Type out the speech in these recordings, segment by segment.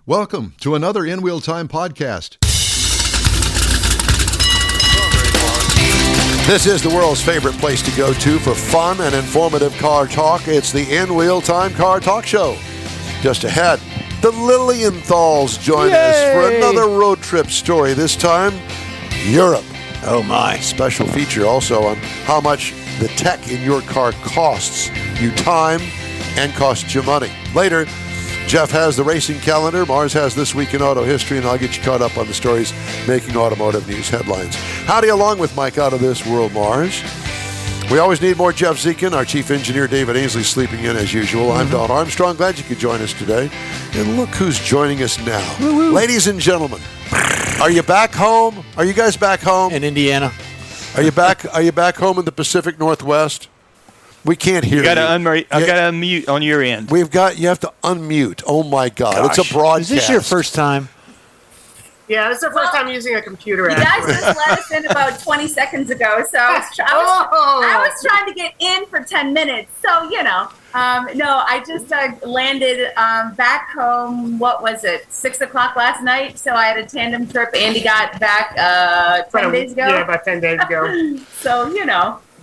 Welcome to another In Wheel Time podcast. This is the world's favorite place to go to for fun and informative car talk. It's the In Wheel Time Car Talk Show. Just ahead, the Lilienthals join us for another road trip story, this time Europe. Oh my. Special feature also on how much the tech in your car costs you time and costs you money. Later, Jeff has the racing calendar, Mars has This Week in Auto History, and I'll get you caught up on the stories making automotive news headlines. Howdy along with Mike out of this world, Mars. We always need more Jeff Zekin. Our chief engineer, David Ainsley, sleeping in as usual. I'm Don Armstrong. Glad you could join us today. And look who's joining us now. Woo-hoo. Ladies and gentlemen, are you back home? Are you guys back home? In Indiana. Are you back home in the Pacific Northwest? We can't hear you. I've got to unmute on your end. You have to unmute. Oh my God. Gosh. It's a broadcast. Is this your first time? Yeah, this is the first time using a computer. You guys just let us in about 20 seconds ago, so I was trying to get in for 10 minutes. So, no, I just landed back home, what was it, 6 o'clock last night, so I had a tandem trip. Andy got back 10 days ago. Yeah, about 10 days ago. So,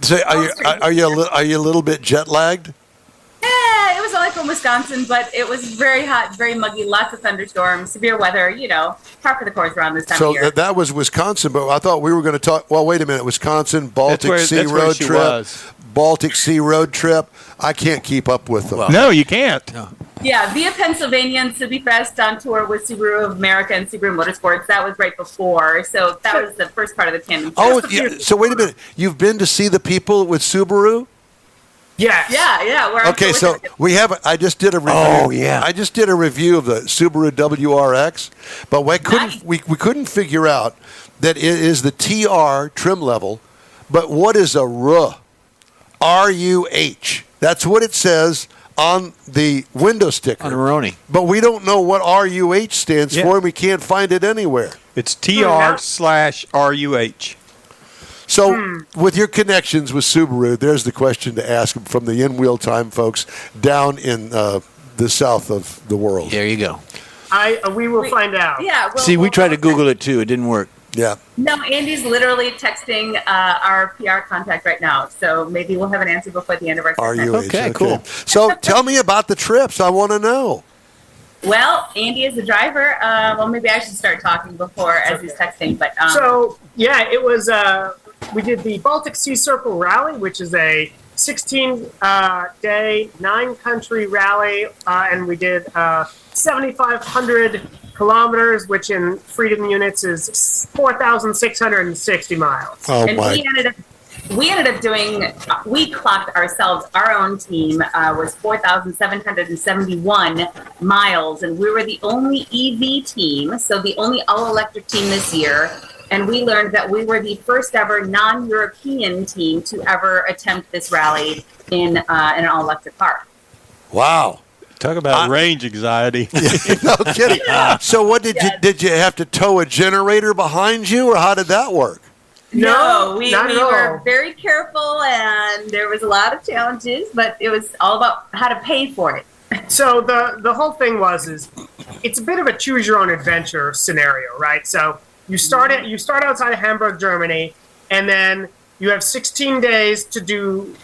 So are you a little bit jet lagged? Yeah, it was only from Wisconsin, but it was very hot, very muggy, lots of thunderstorms, severe weather, par for the course around this time of year. So that was Wisconsin, but I thought we were going to talk, well, wait a minute, Wisconsin, Baltic Sea road trip. Baltic Sea road trip. I can't keep up with them. Well, no, you can't. No. Yeah, via Pennsylvania and Subifest on tour with Subaru of America and Subaru Motorsports. That was right before, so that was the first part of the tandem. Oh, yeah. So wait a minute. You've been to see the people with Subaru? Yes. Yeah. Okay, so I just did a review. Oh, yeah. I just did a review of the Subaru WRX, but we couldn't figure out that it is the TR trim level, but what is a RUH? R-U-H. That's what it says on the window sticker. On the Maroni. But we don't know what R-U-H stands for, and we can't find it anywhere. It's TR/RUH. So, with your connections with Subaru, there's the question to ask from the In Wheel Time folks down in the south of the world. There you go. We will find out. Yeah. We tried to Google it too. It didn't work. Yeah. No, Andy's literally texting our PR contact right now, so maybe we'll have an answer before the end of our segment. Okay, cool. So, tell me about the trips. I want to know. Well, Andy is the driver. Maybe I should start talking before as he's texting. But it was. We did the Baltic Sea Circle Rally, which is a 16-day, 9-country rally, and we did 7,500 kilometers, which in freedom units is 4,660 miles. Oh, and my. We ended up doing, we clocked ourselves, our own team was 4,771 miles, and we were the only EV team, so the only all-electric team this year. And we learned that we were the first ever non-European team to ever attempt this rally in an all-electric car. Wow. Talk about range anxiety. No kidding. So what did you have to tow a generator behind you, or how did that work? No, we were all. very careful, and there was a lot of challenges, but it was all about how to pay for it. So the whole thing is it's a bit of a choose your own adventure scenario, right? So you start outside of Hamburg, Germany, and then you have 16 days to do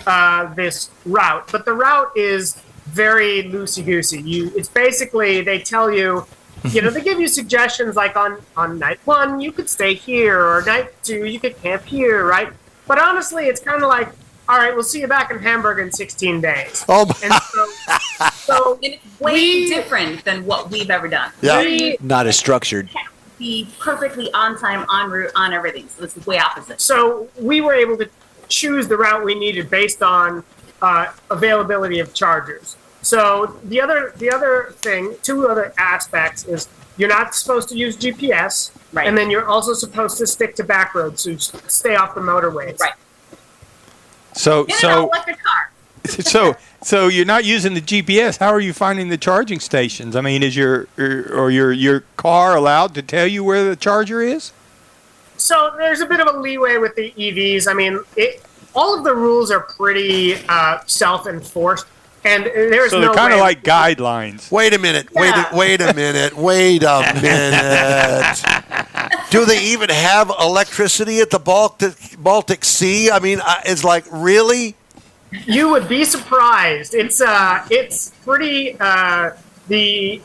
this route. But the route is very loosey-goosey. It's basically, they tell you, they give you suggestions like on night 1, you could stay here, or night 2, you could camp here, right? But honestly, it's kind of like, all right, we'll see you back in Hamburg in 16 days. Oh, my. And so And it's way different than what we've ever done. Yeah. Not as structured. Be perfectly on time, en route, on everything. So this is way opposite. So we were able to choose the route we needed based on availability of chargers. So the other thing, 2 other aspects is you're not supposed to use GPS, right? And then you're also supposed to stick to back roads, so stay off the motorways, right? So in an electric car. So you're not using the GPS. How are you finding the charging stations? I mean, is your car allowed to tell you where the charger is? So there's a bit of a leeway with the EVs. I mean, all of the rules are pretty self-enforced. And there's So no they're kind of way- like guidelines. Wait a minute. Yeah. Wait a minute. Do they even have electricity at the Baltic Sea? I mean, it's like, really? You would be surprised. It's pretty. The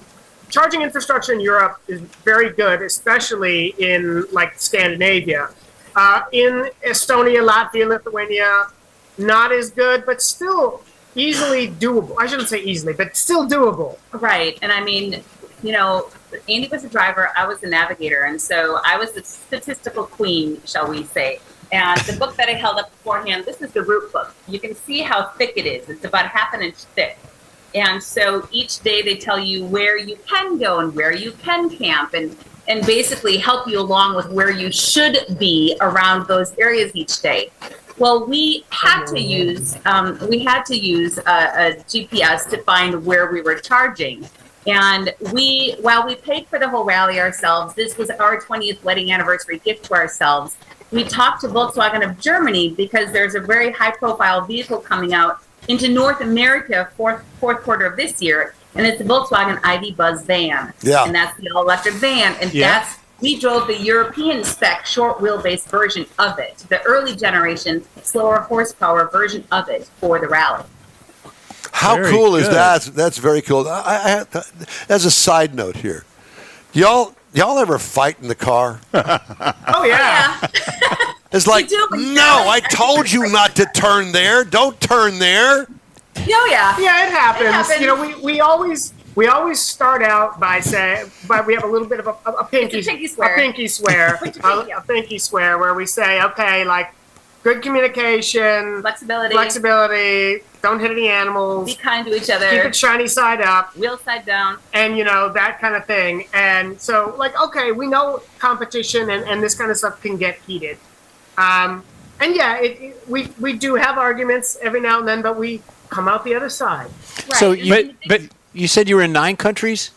charging infrastructure in Europe is very good, especially in like Scandinavia. In Estonia, Latvia, Lithuania, not as good, but still easily doable. I shouldn't say easily, but still doable. Right. And I mean, Andy was a driver, I was the navigator, and so I was the statistical queen, shall we say. And the book that I held up beforehand, this is the route book. You can see how thick it is. It's about half an inch thick. And so each day they tell you where you can go and where you can camp and basically help you along with where you should be around those areas each day. Well, we had to use a GPS to find where we were charging. And while we paid for the whole rally ourselves, this was our 20th wedding anniversary gift to ourselves. We talked to Volkswagen of Germany because there's a very high-profile vehicle coming out into North America fourth quarter of this year, and it's the Volkswagen ID Buzz van. Yeah. And that's the all-electric van, and we drove the European spec short wheelbase version of it, the early generation slower horsepower version of it for the rally. How Very cool is good. that? That's very cool. As a side note here, y'all ever fight in the car? Oh yeah. It's like, do, but no, I told you not to turn there. Don't turn there. Oh, yeah. Yeah, it happens. happens. We always start out by saying, we have a little bit of a pinky, It's a pinky swear. a pinky swear, Put your pinky a up. pinky swear, where we say, okay, like good communication, flexibility, don't hit any animals, Be kind to each keep other. it shiny side up, Wheel side down. and that kind of thing. And so, like, okay, we know competition and this kind of stuff can get heated. And yeah, we do have arguments every now and then, but we come out the other side. Right. So But you said you were in 9 countries?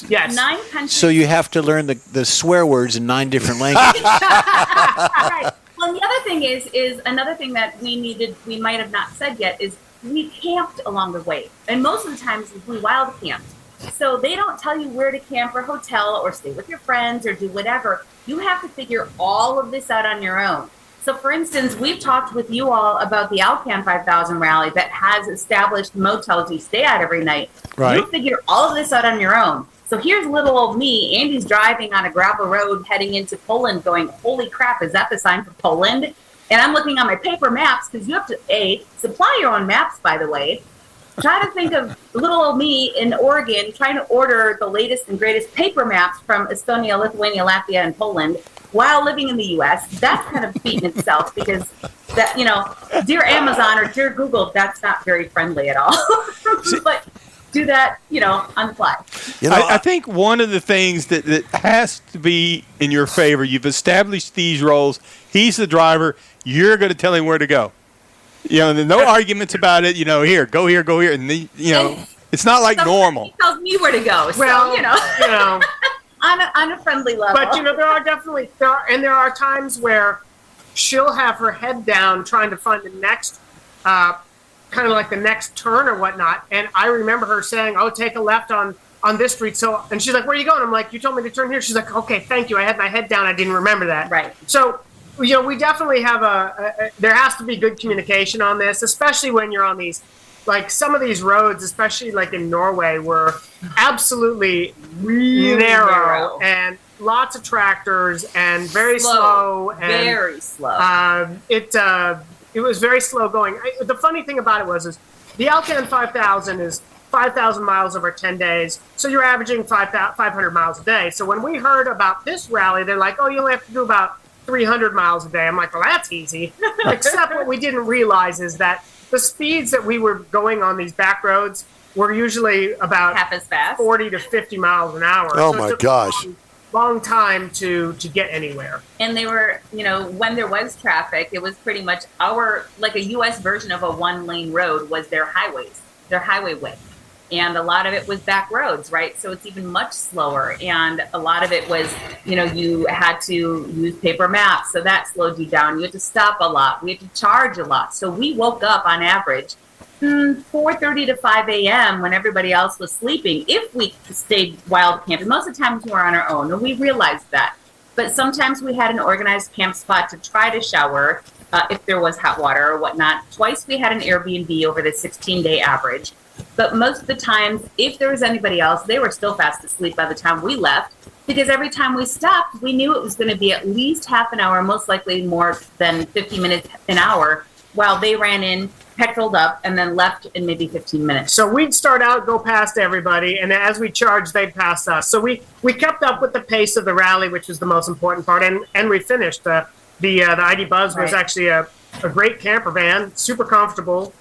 Yes. 9 countries. So you have to learn the swear words in 9 different languages. Right. Well, and the other thing is another thing that we might have not said yet is we camped along the way. And most of the times we wild camped. So they don't tell you where to camp or hotel or stay with your friends or do whatever. You have to figure all of this out on your own. So, for instance, we've talked with you all about the Alcan 5000 rally that has established motels you stay at every night. Right. You figure all of this out on your own. So here's little old me. Andy's driving on a gravel road heading into Poland going, holy crap, is that the sign for Poland? And I'm looking on my paper maps because you have to, supply your own maps, by the way. Try to think of little old me in Oregon trying to order the latest and greatest paper maps from Estonia, Lithuania, Latvia, and Poland while living in the U.S. That's kind of a feat in itself because that, dear Amazon or dear Google, that's not very friendly at all. But do that, on the fly. I think one of the things that has to be in your favor, you've established these roles. He's the driver. You're going to tell him where to go. There's no arguments about it. Here, go here, go here. And, it's not like normal. He tells me where to go. So, Well, on a friendly level. but there are definitely there are times where she'll have her head down trying to find the next kind of like the next turn or whatnot. And I remember her saying, "Oh, take a left on this street." And she's like, "Where are you going?" I'm like, "You told me to turn here." She's like, "Okay, thank you. I had my head down. I didn't remember that." Right. So, we definitely have there has to be good communication on this, especially when you're on these, like some of these roads, especially like in Norway, were absolutely Really narrow. and lots of tractors and very slow. And very slow. it was very slow going. The funny thing about it is the Alcan 5000 is 5,000 miles over 10 days, so you're averaging 500 miles a day. So when we heard about this rally, they're like, "Oh, you only have to do about 300 miles a day." I'm like, "Well, that's easy." Except what we didn't realize is that the speeds that we were going on these back roads were usually about Half as fast. 40 to 50 miles an hour. Oh, So it my took a gosh. long time to get anywhere. And they were, when there was traffic, it was pretty much like a U.S. version of a one-lane road was their highways, their highway width. And a lot of it was back roads, right? So it's even much slower. And a lot of it was, you had to use paper maps. So that slowed you down. You had to stop a lot. We had to charge a lot. So we woke up on average 4:30 to 5 a.m. when everybody else was sleeping, if we stayed wild camping. Most of the times we were on our own, and we realized that. But sometimes we had an organized camp spot to try to shower if there was hot water or whatnot. Twice we had an Airbnb over the 16-day average. But most of the times, if there was anybody else, they were still fast asleep by the time we left. Because every time we stopped, we knew it was going to be at least half an hour, most likely more than 50 minutes an hour, while they ran in, petroled up, and then left in maybe 15 minutes. So we'd start out, go past everybody, and as we charged, they'd pass us. So we kept up with the pace of the rally, which was the most important part, and we finished. The ID Buzz was actually a great camper van, super comfortable.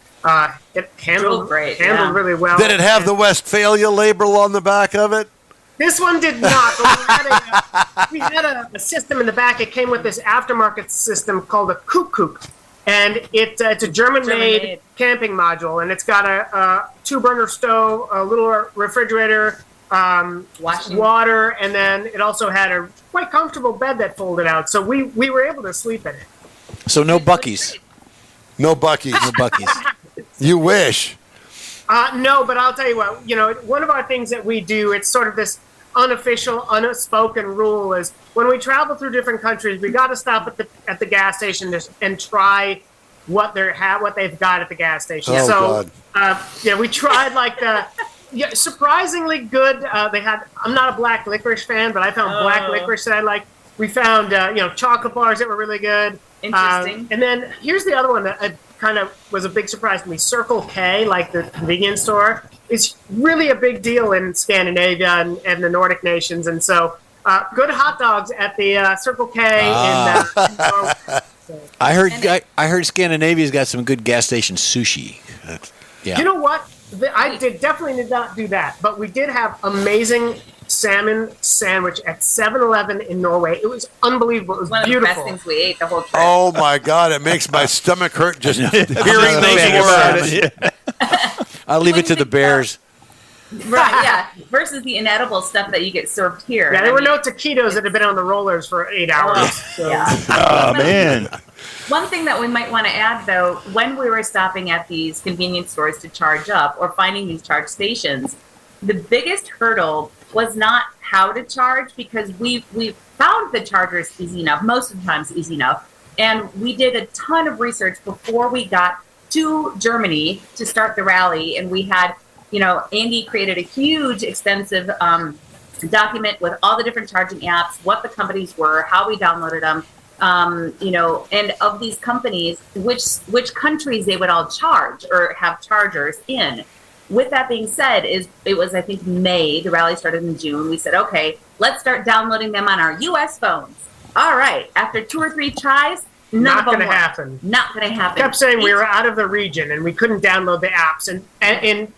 It handled really well. Did it have the Westphalia label on the back of it? This one did not, but we had a system in the back. It came with this aftermarket system called a cuckoo. And it's a German-made camping module, and it's got a 2-burner stove, a little refrigerator, water, and then it also had a quite comfortable bed that folded out. So we were able to sleep in it. So no Buc-ee's. No Buc-ee's. No Buc-ee's. You wish. No, but I'll tell you what. One of our things that we do, it's sort of this unofficial, unspoken rule is when we travel through different countries, we got to stop at the gas station and try what they've got at the gas station. Oh, God. We tried like the surprisingly good. They had. I'm not a black licorice fan, but I found black licorice that I like. We found chocolate bars that were really good. Interesting. And then here's the other one that kind of was a big surprise to me. Circle K, like the convenience store, is really a big deal in Scandinavia and the Nordic nations. And so good hot dogs at the Circle K in Norway. I heard Scandinavia's got some good gas station sushi. Yeah. You know what? I definitely did not do that, but we did have amazing salmon sandwich at 7-Eleven in Norway. It was unbelievable. It was one beautiful. of the best things we ate the whole trip. Oh my God! It makes my stomach hurt just hearing Thinking those about words. it, yeah. I'll leave it to the Bears. Right, yeah. Versus the inedible stuff that you get served here. Yeah, there were no taquitos that had been on the rollers for 8 hours. So. Yeah. Oh, man. One thing that we might want to add, though, when we were stopping at these convenience stores to charge up or finding these charge stations, the biggest hurdle was not how to charge, because we found the chargers easy enough, most of the times easy enough, and we did a ton of research before we got to Germany to start the rally, and we had, Andy created a huge, extensive document with all the different charging apps, what the companies were, how we downloaded them, and of these companies, which countries they would all charge or have chargers in. With that being said, it was, I think, May. The rally started in June. We said, okay, let's start downloading them on our U.S. phones. All right. After 2 or 3 tries, not going to happen. Not going to happen. Kept saying we were out of the region and we couldn't download the apps. And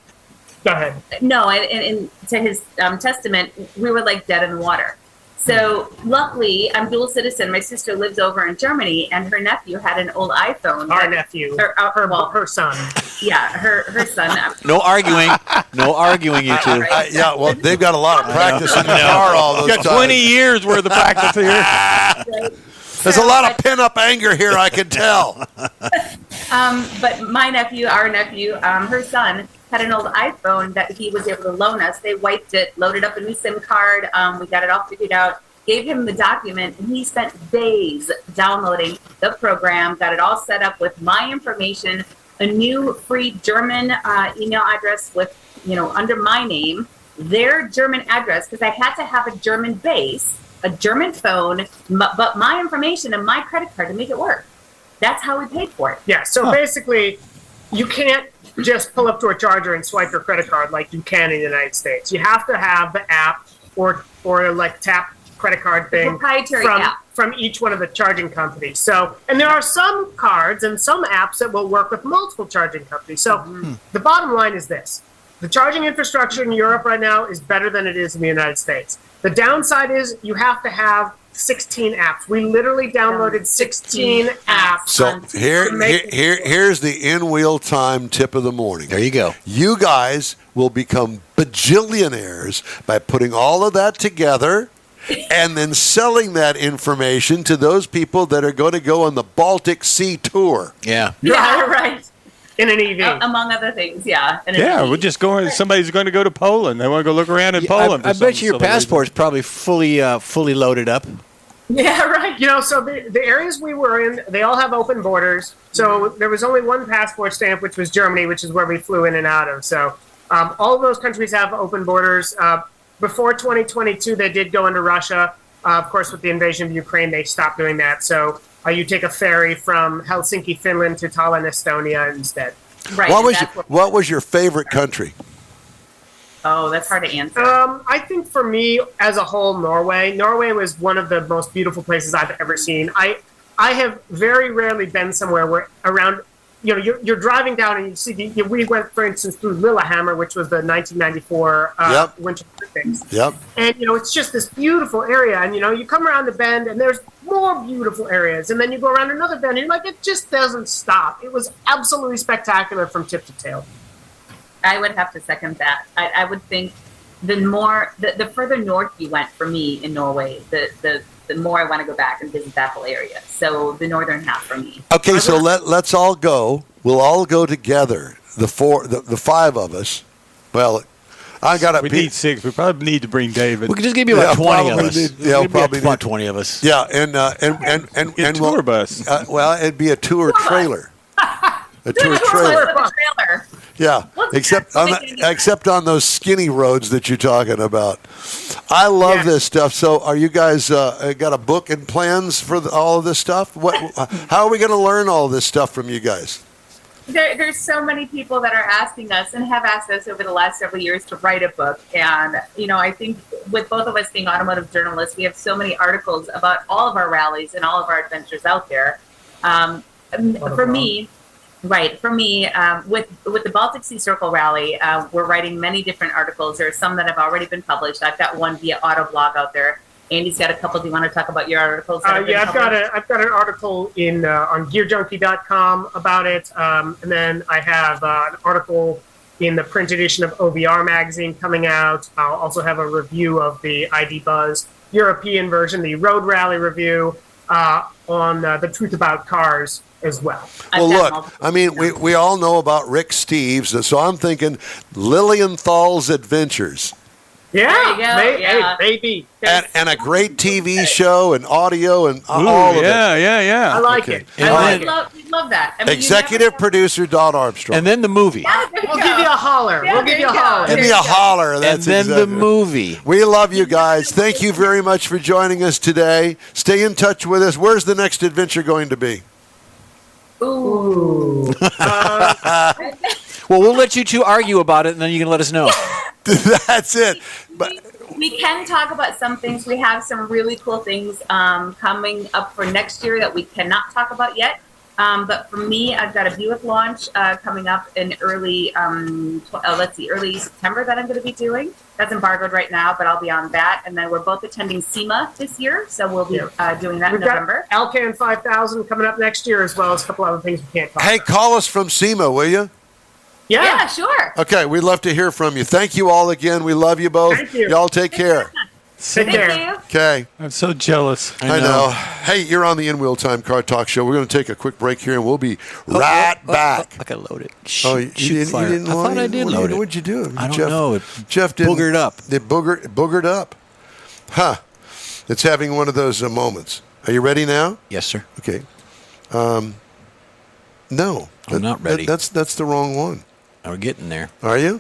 go ahead. No, and to his testament, we were like dead in the water. So luckily, I'm dual citizen. My sister lives over in Germany, and her nephew had an old iPhone. Our nephew. Her son. Yeah, her son. No arguing. No arguing, you two. Yeah, well, they've got a lot of practice in the car all those Got times. 20 years worth of practice here. There's a lot of pent-up anger here, I can tell. But my nephew, our nephew, her son, had an old iPhone that he was able to loan us. They wiped it, loaded up a new SIM card. We got it all figured out, gave him the document, and he spent days downloading the program, got it all set up with my information, a new free German email address with, under my name, their German address, because I had to have a German base, a German phone, but my information and my credit card to make it work. That's how we paid for it. Yeah, so basically, you can't just pull up to a charger and swipe your credit card like you can in the United States. You have to have the app or like tap credit card thing proprietary app from each one of the charging companies. So, and there are some cards and some apps that will work with multiple charging companies. So the bottom line is this. The charging infrastructure in Europe right now is better than it is in the United States. The downside is you have to have 16 apps. We literally downloaded 16 apps. So here's the in-wheel time tip of the morning. There you go. You guys will become bajillionaires by putting all of that together and then selling that information to those people that are going to go on the Baltic Sea tour. Yeah. Yeah, right. In an EV. Among other things, yeah. And Yeah, we're just going. Somebody's going to go to Poland. They want to go look around in Poland. I bet you your passport's probably fully loaded up. Yeah, right. So the areas we were in, they all have open borders. So there was only one passport stamp, which was Germany, which is where we flew in and out of. So all of those countries have open borders. Before 2022, they did go into Russia. Of course, with the invasion of Ukraine, they stopped doing that. So you take a ferry from Helsinki, Finland to Tallinn, Estonia instead. Right. What was your favorite country? Oh, that's hard to answer. I think for me, as a whole, Norway. Norway was one of the most beautiful places I've ever seen. I have very rarely been somewhere where around, you're driving down and you see, we went, for instance, through Lillehammer, which was the 1994 Winter Olympics. Yep. And, it's just this beautiful area. And, you come around the bend and there's more beautiful areas. And then you go around another bend and you're like, it just doesn't stop. It was absolutely spectacular from tip to tail. I would have to second that. I would think the further north you went for me in Norway, the more I want to go back and visit that whole area. So the northern half for me. Okay, so let's all go. We'll all go together. The five of us. Well, I got to. We need 6. We probably need to bring David. We could just give you about 20 of us. We'll probably about 20 of us. Yeah, and tour bus. It'd be a tour trailer. A tour trailer. Yeah, except on those skinny roads that you're talking about. I love this stuff. So, are you guys got a book and plans for all of this stuff? How are we going to learn all this stuff from you guys? There's so many people that are asking us and have asked us over the last several years to write a book. And, I think with both of us being automotive journalists, we have so many articles about all of our rallies and all of our adventures out there. For me, with the Baltic Sea Circle Rally, we're writing many different articles. There are some that have already been published. I've got one via Autoblog out there. Andy's got a couple. Do you want to talk about your articles? I've got an article on GearJunkie.com about it, and then I have an article in the print edition of OVR magazine coming out. I'll also have a review of the ID Buzz European version, the Road Rally review on the Truth About Cars as well. Well, look, I mean, we all know about Rick Steves, so I'm thinking Lilienthals Adventures. Yeah, maybe. And a great TV show and audio and all of it. Yeah. I like it. We'd love that. I mean, Executive producer Don Armstrong. And then the movie. We'll give you a holler. Yeah, Give me a holler. That's and then the movie. We love you guys. Thank you very much for joining us today. Stay in touch with us. Where's the next adventure going to be? Ooh. Well, we'll let you two argue about it, and then you can let us know. That's it. But we can talk about some things. We have some really cool things coming up for next year that we cannot talk about yet. But for me, I've got a Buick launch coming up in early September that I'm going to be doing. That's embargoed right now, but I'll be on that. And then we're both attending SEMA this year, so we'll be doing that in November. Alcan 5000 coming up next year, as well as a couple other things we can't talk about. hey, call us from SEMA, will you? Yeah, sure. Okay, we'd love to hear from you. Thank you all again. We love you both. Thank you. Y'all take care. Take care. Thank you. Okay. I'm so jealous. I know. Hey, you're on the In Wheel Time Car Talk Show. We're going to take a quick break here, and we'll be right back. I got to load it. You didn't I thought I did load it. What'd you do? I don't know. Jeff did boogered up. It boogered up. Huh. It's having one of those moments. Are you ready now? Yes, sir. Okay. No. I'm not ready. That's the wrong one. We're getting there. Are you?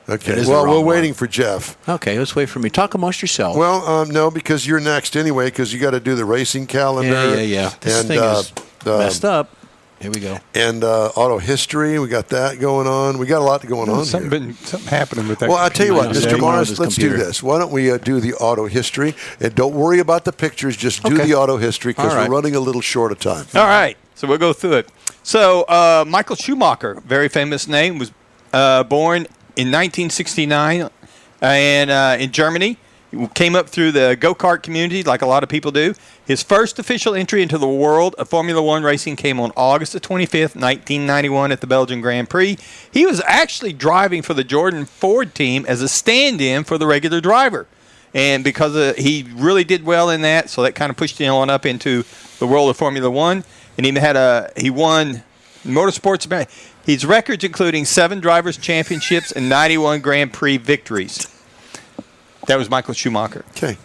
Okay. It is Well, the we're wrong waiting one. for Jeff. Okay, let's wait for me. Talk amongst yourselves. Well, no, because you're next anyway, because you got to do the racing calendar. Yeah. This and, thing is messed up. Here we go. And auto history, we got that going on. We got a lot going on here. Something happening with that. Well, I'll tell you what, computer. Mr. Morris, let's do this. Why don't we do the auto history? And don't worry about the pictures. Just do the auto history because All right. we're running a little short of time. All right, so we'll go through it. So Michael Schumacher, very famous name, was born in 1969 and in Germany. He came up through the go-kart community like a lot of people do. His first official entry into the world of Formula One racing came on August the 25th, 1991 at the Belgian Grand Prix. He was actually driving for the Jordan Ford team as a stand-in for the regular driver. And because he really did well in that, so that kind of pushed him on up into the world of Formula One. And he won motorsports. His records including 7 drivers' championships and 91 Grand Prix victories. That was Michael Schumacher. Okay.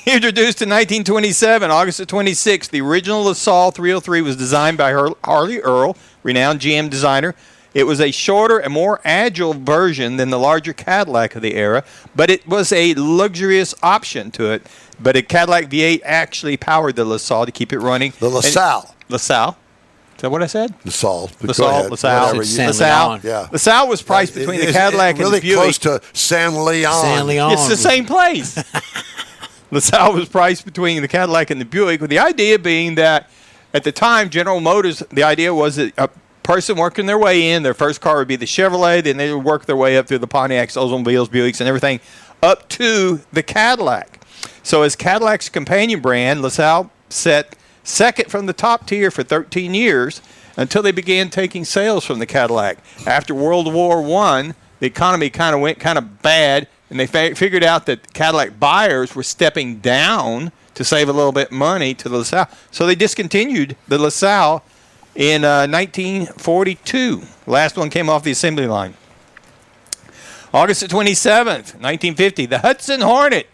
Introduced in 1927, August the 26th, the original LaSalle 303 was designed by Harley Earl, renowned GM designer. It was a shorter and more agile version than the larger Cadillac of the era, but it was a luxurious option to it. But a Cadillac V8 actually powered the LaSalle to keep it running. The LaSalle. LaSalle. Is that what I said? LaSalle. LaSalle. Leon. Yeah. LaSalle was priced between the Cadillac and the really Buick. close to San Leon. San Leon. It's the same place. LaSalle was priced between the Cadillac and the Buick, with the idea being that at the time, General Motors, the idea was that a person working their way in, their first car would be the Chevrolet, then they would work their way up through the Pontiacs, Oldsmobiles, Buicks, and everything up to the Cadillac. So as Cadillac's companion brand, LaSalle set second from the top tier for 13 years until they began taking sales from the Cadillac. After World War I, the economy kind of went kind of bad, and they figured out that Cadillac buyers were stepping down to save a little bit of money to the LaSalle. So they discontinued the LaSalle in 1942. Last one came off the assembly line. August the 27th, 1950, the Hudson Hornet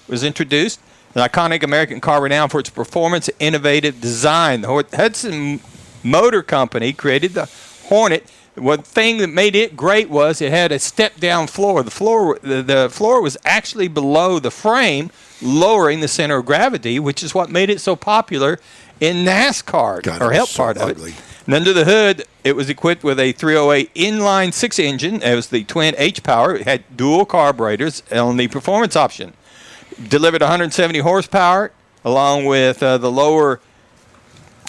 was introduced, an iconic American car renowned for its performance and innovative design. The Hudson Motor Company created the Hornet. One thing that made it great was it had a step-down floor. The floor was actually below the frame, lowering the center of gravity, which is what made it so popular in NASCAR, God, or helped so part ugly. of it. And under the hood, it was equipped with a 308 inline 6 engine. It was the twin H-power. It had dual carburetors on the performance option. Delivered 170 horsepower, along with the lower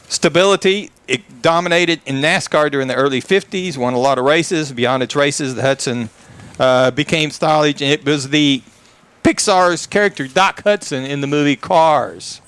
stability. It dominated in NASCAR during the early 50s, won a lot of races. Beyond its races, the Hudson became stylish, and it was the Pixar's character Doc Hudson in the movie Cars.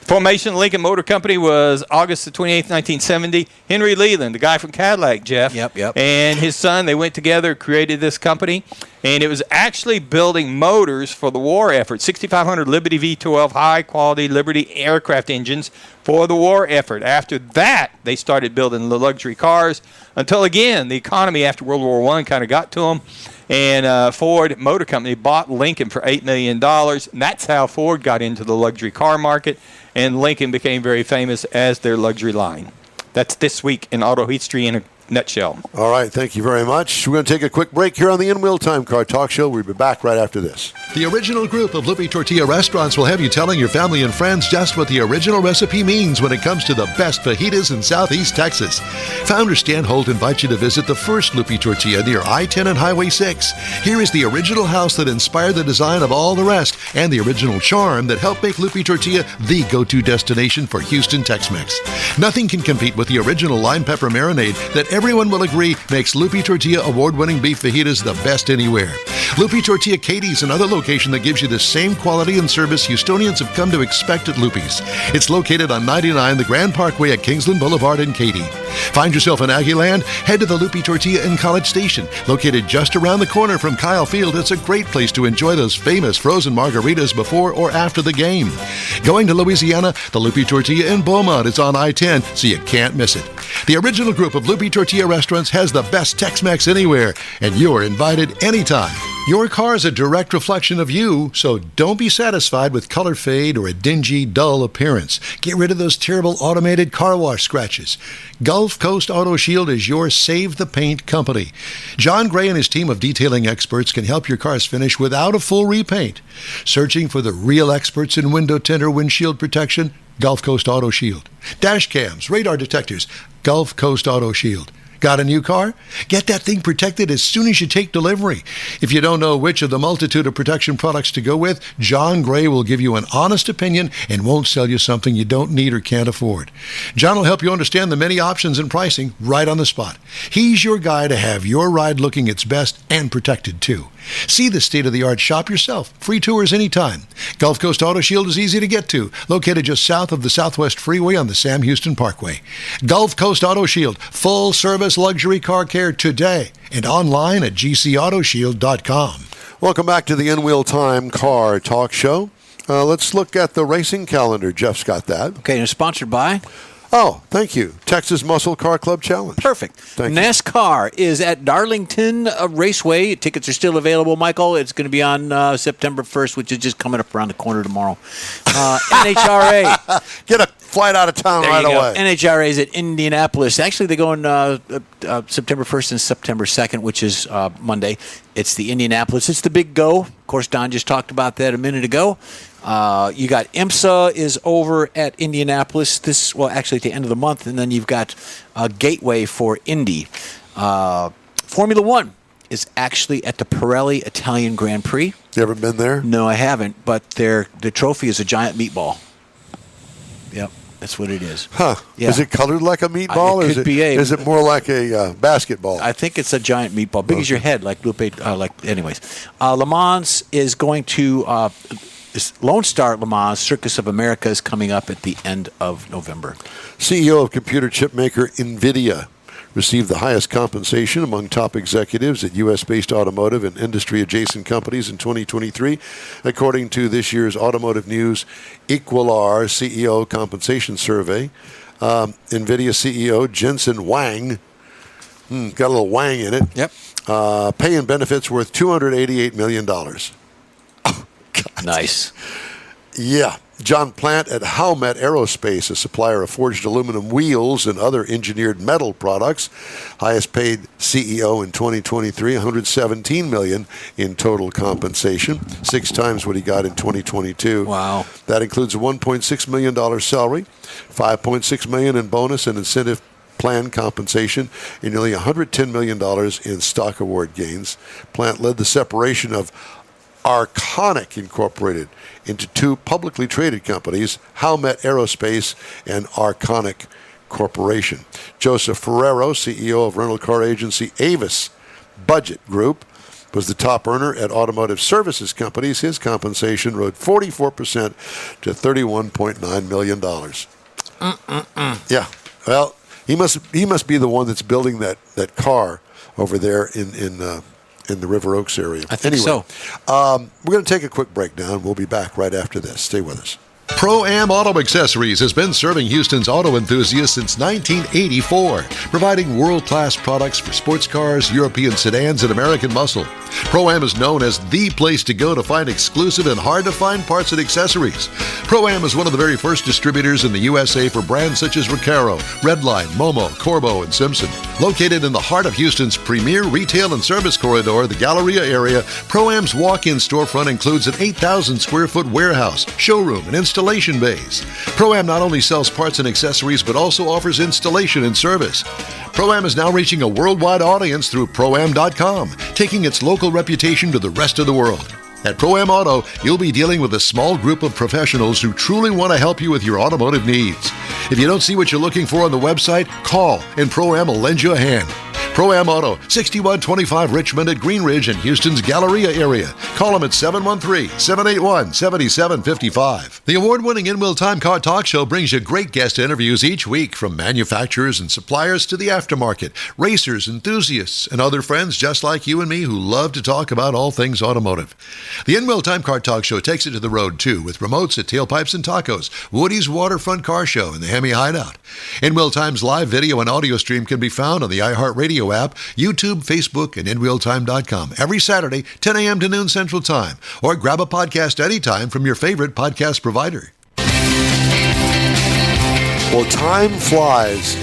Formation of the Lincoln Motor Company was August the 28th, 1970. Henry Leland, the guy from Cadillac, Jeff, Yep. and his son, they went together, created this company, and it was actually building motors for the war effort. 6,500 Liberty V12 high-quality Liberty aircraft engines for the war effort. After that, they started building the luxury cars until, again, the economy after World War I kind of got to them. And Ford Motor Company bought Lincoln for $8 million. And that's how Ford got into the luxury car market, and Lincoln became very famous as their luxury line. That's this week in auto history in a nutshell. All right, thank you very much. We're going to take a quick break here on the In Wheel Time Car Talk Show. We'll be back right after this. The original group of Lupe Tortilla restaurants will have you telling your family and friends just what the original recipe means when it comes to the best fajitas in Southeast Texas. Founder Stan Holt invites you to visit the first Lupe Tortilla near I-10 and Highway 6. Here is the original house that inspired the design of all the rest and the original charm that helped make Lupe Tortilla the go-to destination for Houston Tex-Mex. Nothing can compete with the original lime pepper marinade that everyone will agree makes Lupe Tortilla award-winning beef fajitas the best anywhere. Lupe Tortilla Katie's another location that gives you the same quality and service Houstonians have come to expect at Lupe's. It's located on 99 the Grand Parkway at Kingsland Boulevard in Katy. Find yourself in Aggieland? Head to the Lupe Tortilla in College Station. Located just around the corner from Kyle Field, it's a great place to enjoy those famous frozen margaritas before or after the game. Going to Louisiana? The Lupe Tortilla in Beaumont is on I-10, so you can't miss it. The original group of Lupe Tortilla restaurants has the best Tex-Mex anywhere, and you're invited anytime. Your car is a direct reflection of you, so don't be satisfied with color fade or a dingy, dull appearance. Get rid of those terrible automated car wash scratches. Gulf Coast Auto Shield is your Save the Paint company. John Gray and his team of detailing experts can help your cars finish without a full repaint. Searching for the real experts in window tint or windshield protection? Gulf Coast Auto Shield. Dash cams, radar detectors, Gulf Coast Auto Shield. Got a new car? Get that thing protected as soon as you take delivery. If you don't know which of the multitude of protection products to go with, John Gray will give you an honest opinion and won't sell you something you don't need or can't afford. John will help you understand the many options and pricing right on the spot. He's your guy to have your ride looking its best and protected too. See the state-of-the-art shop yourself. Free tours anytime. Gulf Coast Auto Shield is easy to get to, located just south of the Southwest Freeway on the Sam Houston Parkway. Gulf Coast Auto Shield, full-service luxury car care today, and online at gcautoshield.com. Welcome back to the In Wheel Time Car Talk Show. Let's look at the racing calendar. Jeff's got that. Okay, and it's sponsored by? Oh, thank you. Texas Muscle Car Club Challenge. Perfect. Thank you. NASCAR is at Darlington Raceway. Tickets are still available, Michael. It's going to be on September 1st, which is just coming up around the corner tomorrow. NHRA. Get a flight out of town There right you go. away. NHRA is at Indianapolis. Actually, they go on September 1st and September 2nd, which is Monday. It's the Indianapolis. It's the big go. Of course, Don just talked about that a minute ago. You got IMSA is over at Indianapolis actually at the end of the month, and then you've got Gateway for Indy. Formula One is actually at the Pirelli Italian Grand Prix. You ever been there? No, I haven't, but the trophy is a giant meatball. Yep, that's what it is. Huh. Yeah. Is it colored like a meatball, it or could be is it more like a basketball? I think it's a giant meatball, big as your head, like Lupe. Anyways, Le Mans is going to Lone Star Le Mans Circus of America is coming up at the end of November. CEO of computer chip maker NVIDIA received the highest compensation among top executives at U.S.-based automotive and industry-adjacent companies in 2023, according to this year's Automotive News Equilar CEO Compensation Survey. NVIDIA CEO Jensen Huang, got a little Wang in it. Yep. Pay and benefits worth $288 million. Nice. Yeah. John Plant at Howmet Aerospace, a supplier of forged aluminum wheels and other engineered metal products. Highest paid CEO in 2023, $117 million in total compensation, 6 times what he got in 2022. Wow. That includes a $1.6 million salary, $5.6 million in bonus and incentive plan compensation, and nearly $110 million in stock award gains. Plant led the separation of Arconic Incorporated into 2 publicly traded companies, Howmet Aerospace and Arconic Corporation. Joseph Ferrero, CEO of rental car agency Avis Budget Group, was the top earner at automotive services companies. His compensation rose 44% to $31.9 million. Yeah, well, he must be the one that's building that car over there in the River Oaks area. I think anyway, so. We're going to take a quick break now, and we'll be back right after this. Stay with us. Pro-Am Auto Accessories has been serving Houston's auto enthusiasts since 1984, providing world-class products for sports cars, European sedans, and American muscle. Pro-Am is known as the place to go to find exclusive and hard-to-find parts and accessories. Pro-Am is one of the very first distributors in the USA for brands such as Recaro, Redline, Momo, Corbo, and Simpson. Located in the heart of Houston's premier retail and service corridor, the Galleria area, Pro-Am's walk-in storefront includes an 8,000-square-foot warehouse, showroom, and installation bays. Pro-Am not only sells parts and accessories, but also offers installation and service. Pro-Am is now reaching a worldwide audience through Pro-Am.com, taking its local reputation to the rest of the world. At Pro-Am Auto, you'll be dealing with a small group of professionals who truly want to help you with your automotive needs. If you don't see what you're looking for on the website, call and Pro-Am will lend you a hand. Pro-Am Auto, 6125 Richmond at Green Ridge in Houston's Galleria area. Call them at 713-781-7755. The award-winning In Wheel Time Car Talk Show brings you great guest interviews each week from manufacturers and suppliers to the aftermarket, racers, enthusiasts, and other friends just like you and me who love to talk about all things automotive. The In Wheel Time Car Talk Show takes it to the road, too, with remotes at Tailpipes and Tacos, Woody's Waterfront Car Show, and the Hemi Hideout. In Wheel Time's live video and audio stream can be found on the iHeartRadio app, YouTube, Facebook, and InWheelTime.com every Saturday, 10 a.m. to noon Central Time, or grab a podcast anytime from your favorite podcast provider. Well, time flies,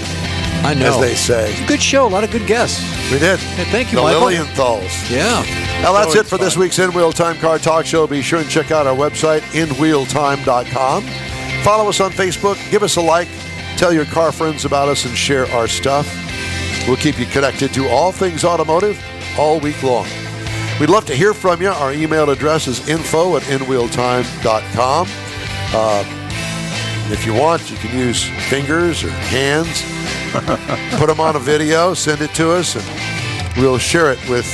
I know. as they say. It's a good show. A lot of good guests. We did. Yeah, thank you, the Michael. Lilienthals. Yeah. Now, that's So it for this week's In Wheel Time Car Talk Show. Be sure and check out our website, InWheelTime.com. Follow us on Facebook. Give us a like. Tell your car friends about us and share our stuff. We'll keep you connected to all things automotive all week long. We'd love to hear from you. Our email address is info@inwheeltime.com. If you want, you can use fingers or hands. Put them on a video, send it to us, and we'll share it with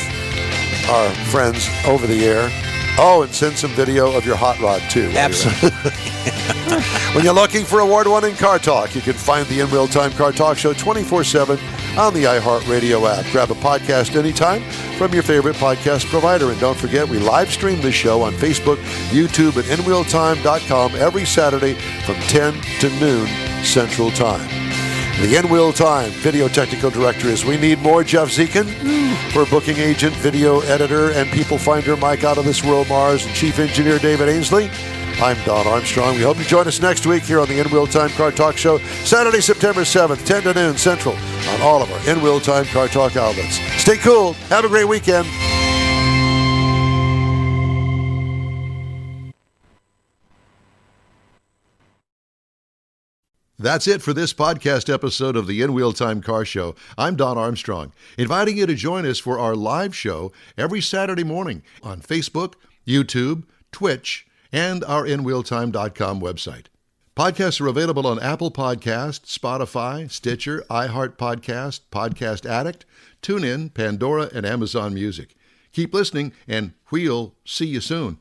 our friends over the air. Oh, and send some video of your hot rod, too. Absolutely. When you're looking for award-winning car talk, you can find the In Real Time Car Talk Show 24/7 on the iHeartRadio app. Grab a podcast anytime from your favorite podcast provider. And don't forget, we live stream this show on Facebook, YouTube, and InWheelTime.com every Saturday from 10 to noon Central Time. The In-Wheel Time video technical director is we need more Jeff Zekin for booking agent, video editor, and people finder Mike Out of This World Mars, and chief engineer David Ainsley. I'm Don Armstrong. We hope you join us next week here on the In-Wheel Time Car Talk Show, Saturday, September 7th, 10 to noon Central, on all of our In-Wheel Time Car Talk outlets. Stay cool. Have a great weekend. That's it for this podcast episode of the In-Wheel Time Car Show. I'm Don Armstrong, inviting you to join us for our live show every Saturday morning on Facebook, YouTube, Twitch, and our InWheelTime.com website. Podcasts are available on Apple Podcasts, Spotify, Stitcher, iHeart Podcast, Podcast Addict, TuneIn, Pandora, and Amazon Music. Keep listening, and we'll see you soon.